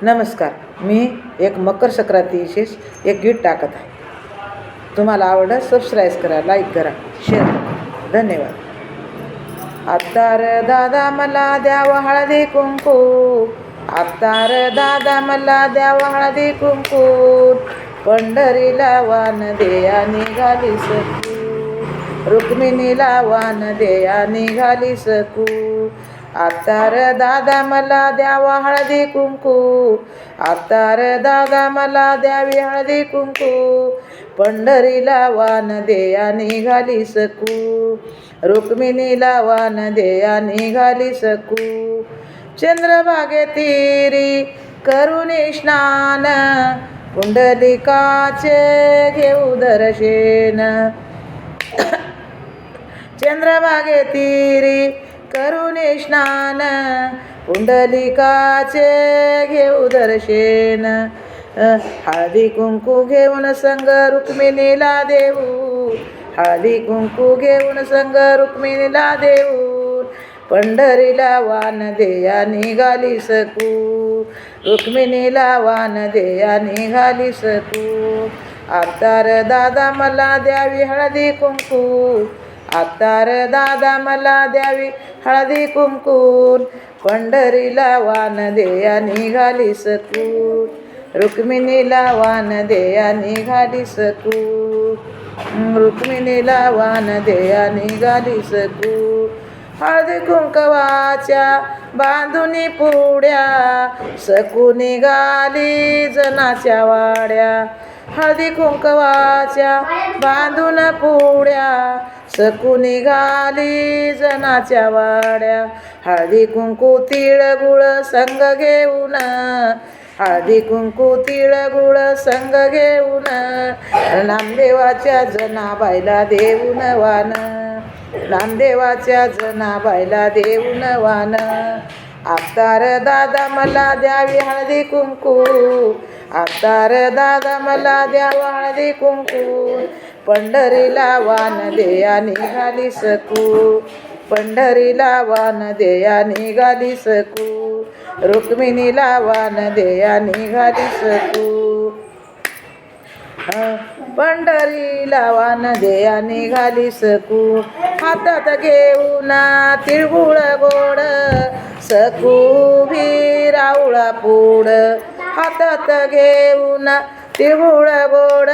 नमस्कार. मी एक मकर संक्रांती विशेष एक गीत टाकत आहे. तुम्हाला आवडल्यास सबस्क्राईब करा, लाईक करा, शेअर करा. धन्यवाद. आत्तार दादा मला द्यावा हळदी कुंकू, आत्तार दादा मला द्यावा हळदी कुंकू, पंढरीला वान देया निघाली सकू, रुक्मिणीला वान देया निघाली सकू. आत्तार दादा मला द्यावा हळदी कुंकू, आत्तार दादा मला द्यावी हळदी कुंकू, पंढरीला वान देया निघाली सकू, रुक्मिणीला वान देया निघाली सकू. चंद्रभागे तीरी करून स्नान, पुंडलिकाचे घेऊ दर्शन, चंद्रभागे तीरी करून स्नान, पुंडलिकाचे घेऊ दर्शन. हळदी कुंकू घेऊन संग रुक्मिणीला देऊ, हळदी कुंकू घेऊन संग रुक्मिणीला देऊ, पंढरीला वान देया निघाली सकू, रुक्मिणीला वान देया निघाली सकू. आत्तार दादा मला द्यावी हळदी कुंकू, आत्तार दादा मला द्यावी हळदी कुंकू, पंढरीला वान देया निघाली सकू, रुक्मिणीला वान देया निघाली सकू, रुक्मिणीला वान देया निघाली सकू. हळदी कुंकवाच्या बांधुनी पुड्या, सकू निघाली जनाच्या वाड्या, हळदी कुंकवाच्या बांधून पुड्या, सकू निघाली जनाच्या वाड्या. हळदी कुंकू तिळगुळ संग घेऊन, हळदी कुंकू तिळगुळ संग घेऊन, नामदेवाच्या जनाबाईला देऊन वान, नामदेवाच्या जनाबाईला देऊन वान. आत्तार दादा मला द्यावी हळदी कुंकू, आत्तार दादा मला द्यावा हळदी कुंकू, पंढरीला वान देया निघाली सकू, पंढरीला वान देया निघाली सकू, रुक्मिणीला वान देया निघाली सकू, पंढरीला वान देया निघाली सकू. हातात घेऊन तिळगुळ गोड, सकू भी राऊळा पूड, हातात घेऊन तिळगुळ गोड,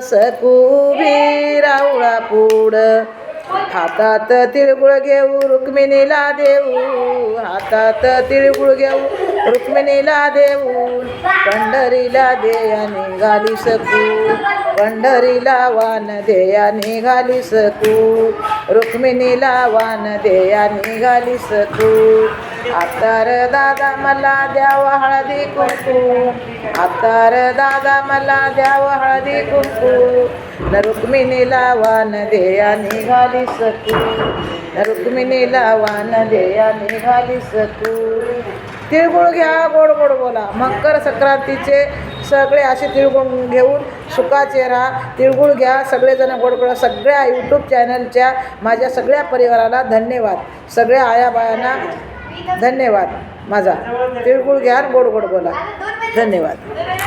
सकू भी राऊळा पूड, हातात तिळगुळ घेऊ रुक्मिणीला देऊ, हातात तिळगुळ घेऊ रुक्मिणीला देऊ, पंढरीला देया निघाली सकू, पंढरीला वान देया निघाली सकू, रुक्मिणीला वान देया निघाली सकू. आत्तार दादा मला द्यावा हळदी कुंकू, आत्तार दादा मला द्यावा हळदी कुंकू, रुक्मिणीला वान देया निघाली सकू, रुक्मिणीला वान देया निघाली सकू. तिळगुळ घ्या, गोड गोड बोला. मकर संक्रांतीचे सगळे असे तिळगुळ घेऊन सुखाचे राहा. तिळगुळ घ्या सगळेजण, गोड गोड. सगळ्या यूट्यूब चॅनलच्या माझ्या सगळ्या परिवाराला धन्यवाद, सगळ्या आयाबायांना धन्यवाद. माझा तिळगुळ घ्या, गोड गोड बोला. धन्यवाद.